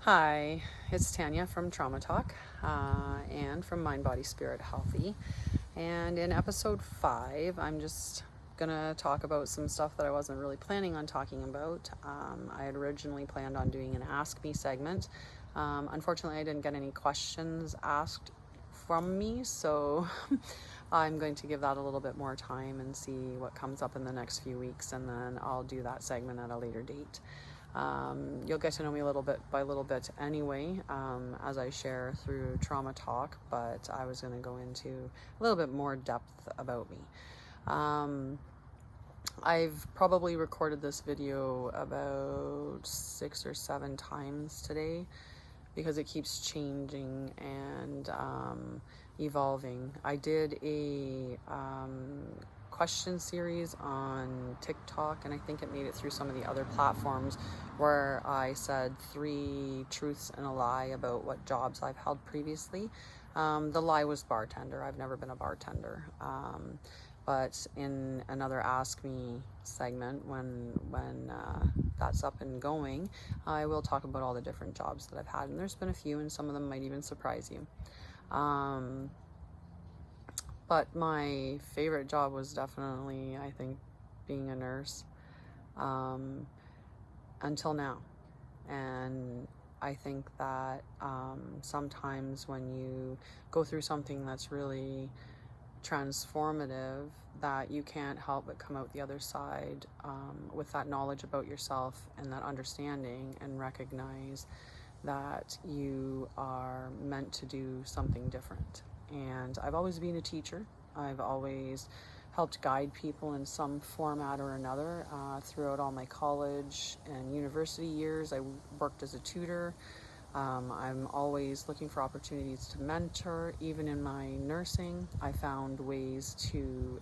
Hi, it's Tanya from Trauma Talk and from Mind, Body, Spirit Healthy. And in episode 5, I'm just gonna talk about some stuff that I wasn't really planning on talking about. I had originally planned on doing an Ask Me segment. Unfortunately, I didn't get any questions asked from me, so I'm going to give that a little bit more time and see what comes up in the next few weeks, and then I'll do that segment at a later date. You'll get to know me a little bit by little bit anyway, as I share through Trauma Talk, but I was going to go into a little bit more depth about me. I've probably recorded this video about 6 or 7 times today because it keeps changing and evolving. I did a question series on TikTok, and I think it made it through some of the other platforms, where I said 3 truths and a lie about what jobs I've held previously. The lie was bartender. I've never been a bartender. But in another Ask Me segment, when that's up and going, I will talk about all the different jobs that I've had, and there's been a few, and some of them might even surprise you. But my favorite job was definitely, I think, being a nurse, until now. And I think that sometimes when you go through something that's really transformative, that you can't help but come out the other side with that knowledge about yourself and that understanding, and recognize that you are meant to do something different. And I've always been a teacher. I've always helped guide people in some format or another throughout all my college and university years. I worked as a tutor. I'm always looking for opportunities to mentor. Even in my nursing, I found ways to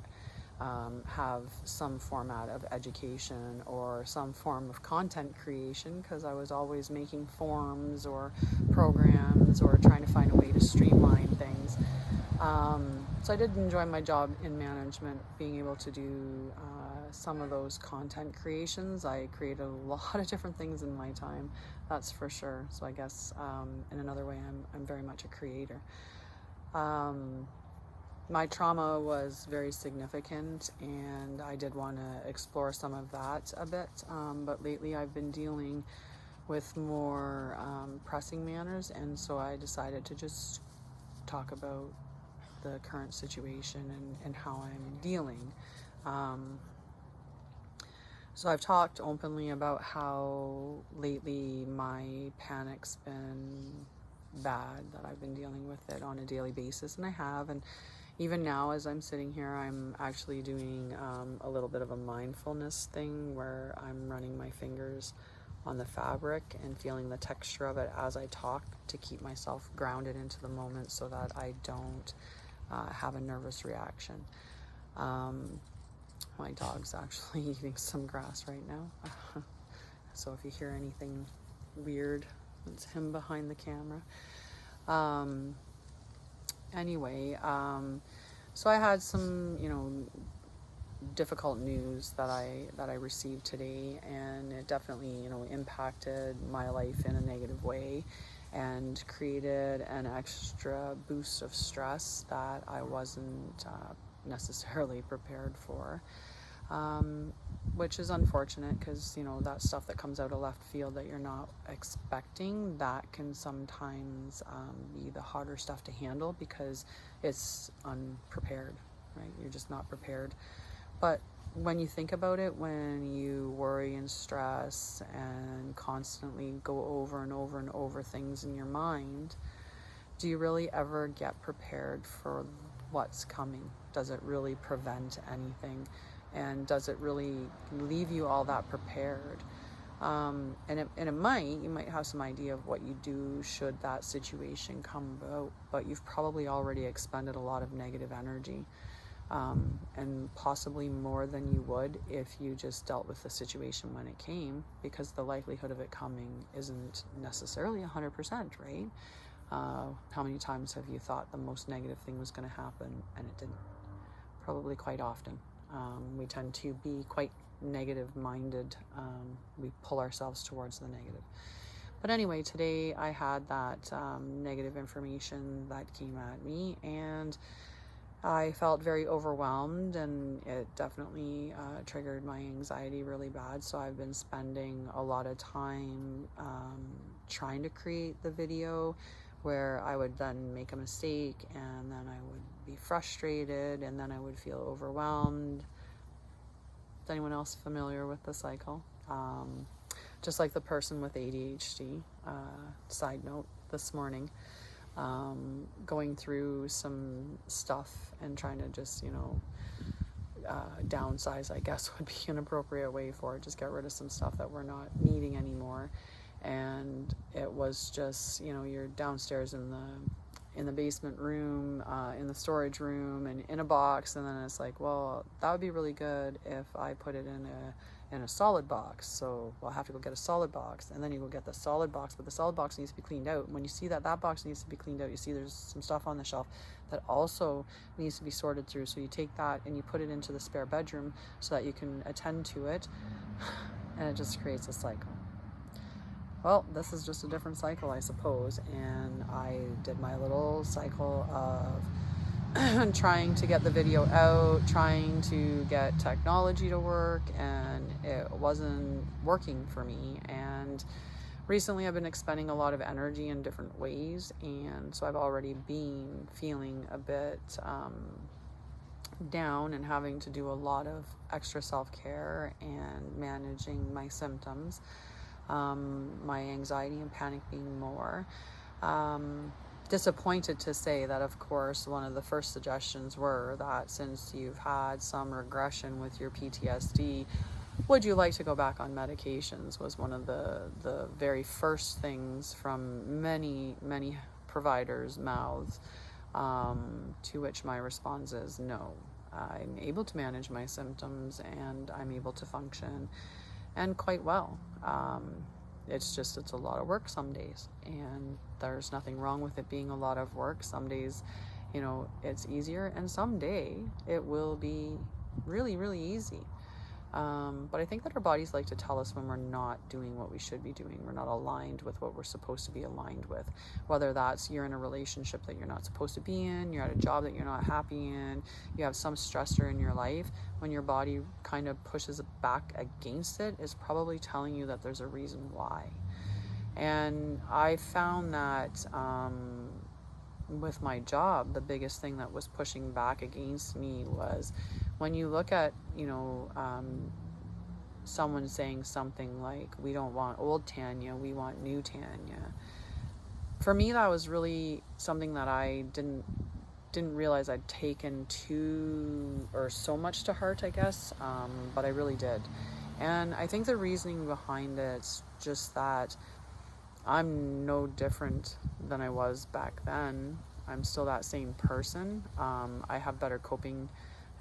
have some format of education or some form of content creation, because I was always making forms or programs or trying to find a way to streamline things. So I did enjoy my job in management, being able to do some of those content creations. I created a lot of different things in my time, that's for sure. So I guess in another way, I'm very much a creator. My trauma was very significant, and I did want to explore some of that a bit. But lately I've been dealing with more pressing matters, and so I decided to just talk about the current situation and how I'm dealing. So I've talked openly about how lately my panic's been bad, that I've been dealing with it on a daily basis, and I have. And even now, as I'm sitting here, I'm actually doing a little bit of a mindfulness thing, where I'm running my fingers on the fabric and feeling the texture of it as I talk, to keep myself grounded into the moment so that I don't have a nervous reaction. My dog's actually eating some grass right now. So if you hear anything weird, it's him behind the camera. Anyway, so I had some, difficult news that I received today, and it definitely, impacted my life in a negative way, and created an extra boost of stress that I wasn't necessarily prepared for. Which is unfortunate, because that stuff that comes out of left field that you're not expecting, that can sometimes be the harder stuff to handle, because it's unprepared, right? You're just not prepared. But when you think about it, when you worry and stress and constantly go over and over and over things in your mind, do you really ever get prepared for what's coming? Does it really prevent anything? And does it really leave you all that prepared? And it might, you might have some idea of what you do should that situation come about, but you've probably already expended a lot of negative energy, and possibly more than you would if you just dealt with the situation when it came, because the likelihood of it coming isn't necessarily 100%, right? How many times have you thought the most negative thing was going to happen and it didn't? Probably quite often. We tend to be quite negative minded. We pull ourselves towards the negative. But anyway, today I had that negative information that came at me, and I felt very overwhelmed, and it definitely triggered my anxiety really bad. So I've been spending a lot of time trying to create the video, where I would then make a mistake, and then I would be frustrated, and then I would feel overwhelmed. Is anyone else familiar with the cycle? Just like the person with ADHD. Side note, this morning, going through some stuff and trying to just, downsize, I guess would be an appropriate way for it. Just get rid of some stuff that we're not needing anymore. And it was just, you're downstairs in the basement room, in the storage room, and in a box, and then it's like, well, that would be really good if I put it in a solid box. So I'll have to go get a solid box, and then you go get the solid box, but the solid box needs to be cleaned out. And when you see that box needs to be cleaned out, you see there's some stuff on the shelf that also needs to be sorted through. So you take that and you put it into the spare bedroom so that you can attend to it, and it just creates a cycle. Well, this is just a different cycle, I suppose, and I did my little cycle of trying to get the video out, trying to get technology to work, and it wasn't working for me. And recently I've been expending a lot of energy in different ways, and so I've already been feeling a bit down and having to do a lot of extra self-care and managing my symptoms. My anxiety and panic being more. Disappointed to say that, of course, one of the first suggestions were that since you've had some regression with your PTSD, would you like to go back on medications, was one of the very first things from many, many providers' mouths, to which my response is no. I'm able to manage my symptoms, and I'm able to function, and quite well. It's a lot of work some days, and there's nothing wrong with it being a lot of work. Some days, it's easier, and someday it will be really, really easy. But I think that our bodies like to tell us when we're not doing what we should be doing. We're not aligned with what we're supposed to be aligned with. Whether that's you're in a relationship that you're not supposed to be in, you're at a job that you're not happy in, you have some stressor in your life, when your body kind of pushes back against it, is probably telling you that there's a reason why. And I found that with my job, the biggest thing that was pushing back against me was when you look at, someone saying something like, we don't want old Tanya, we want new Tanya. For me, that was really something that I didn't realize I'd taken so much to heart, I guess, but I really did. And I think the reasoning behind it's just that I'm no different than I was back then. I'm still that same person. I have better coping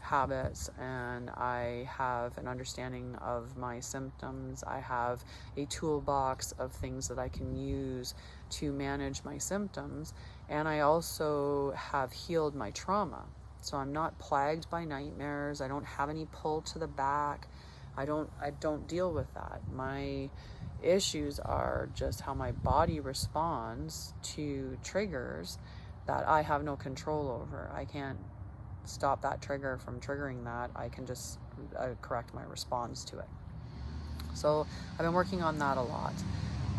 habits, and I have an understanding of my symptoms. I have a toolbox of things that I can use to manage my symptoms, and I also have healed my trauma. So I'm not plagued by nightmares. I don't have any pull to the back. I don't deal with that. My issues are just how my body responds to triggers that I have no control over. I can't stop that trigger from triggering that. I can just correct my response to it. So I've been working on that a lot.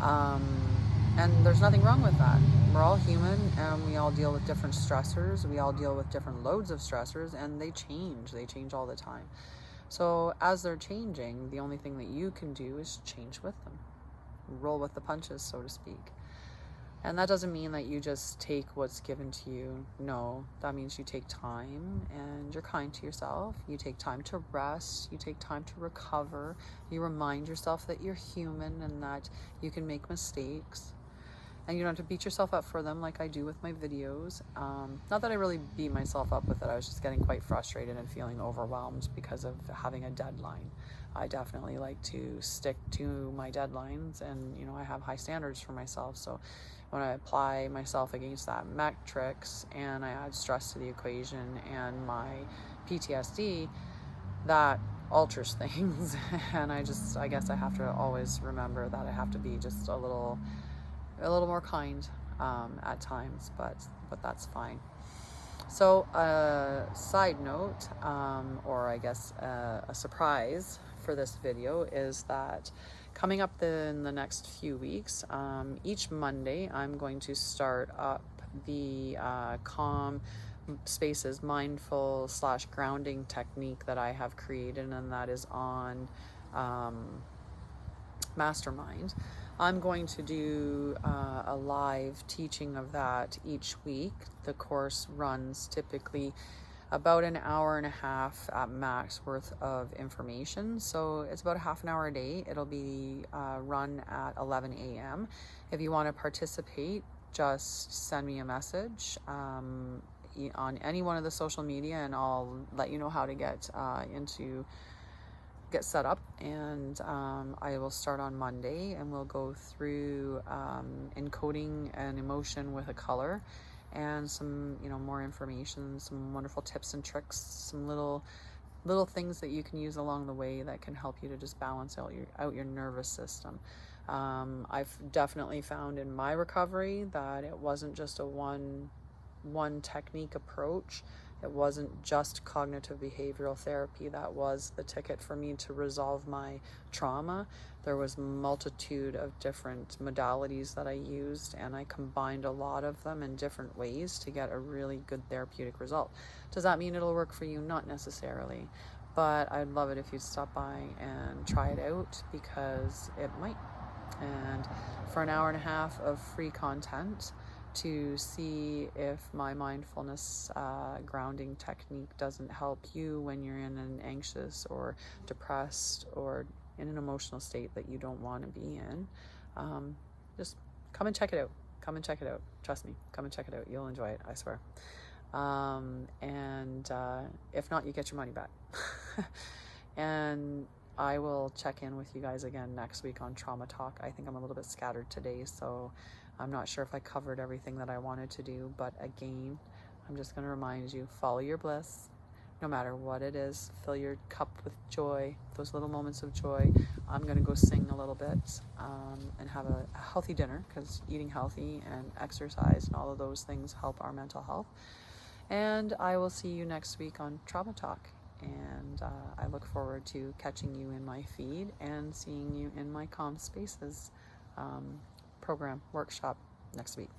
And there's nothing wrong with that. We're all human, and we all deal with different stressors. We all deal with different loads of stressors, and they change all the time. So as they're changing, the only thing that you can do is change with them. Roll with the punches, so to speak. And that doesn't mean that you just take what's given to you. No, that means you take time and you're kind to yourself. You take time to rest. You take time to recover. You remind yourself that you're human and that you can make mistakes. And you don't have to beat yourself up for them like I do with my videos. Not that I really beat myself up with it. I was just getting quite frustrated and feeling overwhelmed because of having a deadline. I definitely like to stick to my deadlines, and I have high standards for myself. So when I apply myself against that metrics and I add stress to the equation and my PTSD, that alters things. And I guess I have to always remember that I have to be just a little a little more kind at times, but that's fine. So, side note, or I guess a surprise for this video is that coming up in the next few weeks, each Monday, I'm going to start up the calm spaces, mindful / grounding technique that I have created, and that is on Mastermind. I'm going to do a live teaching of that each week. The course runs typically about an hour and a half at max worth of information. So it's about a half an hour a day. It'll be run at 11 a.m. If you want to participate, just send me a message on any one of the social media, and I'll let you know how to get set up. And I will start on Monday, and we'll go through encoding an emotion with a color, and some more information, some wonderful tips and tricks, some little things that you can use along the way that can help you to just balance out your nervous system. I've definitely found in my recovery that it wasn't just a one technique approach. It wasn't just cognitive behavioral therapy that was the ticket for me to resolve my trauma. There was a multitude of different modalities that I used, and I combined a lot of them in different ways to get a really good therapeutic result. Does that mean it'll work for you? Not necessarily, but I'd love it if you'd stop by and try it out, because it might. And for an hour and a half of free content to see if my mindfulness grounding technique doesn't help you when you're in an anxious or depressed or in an emotional state that you don't want to be in, just come and check it out. Come and check it out. Trust me, come and check it out. You'll enjoy it, I swear. And if not, you get your money back. And I will check in with you guys again next week on Trauma Talk. I think I'm a little bit scattered today, so I'm not sure if I covered everything that I wanted to do. But again, I'm just going to remind you, follow your bliss. No matter what it is, fill your cup with joy, those little moments of joy. I'm going to go sing a little bit and have a healthy dinner, because eating healthy and exercise and all of those things help our mental health. And I will see you next week on Trauma Talk. And I look forward to catching you in my feed and seeing you in my Calm Spaces program workshop next week.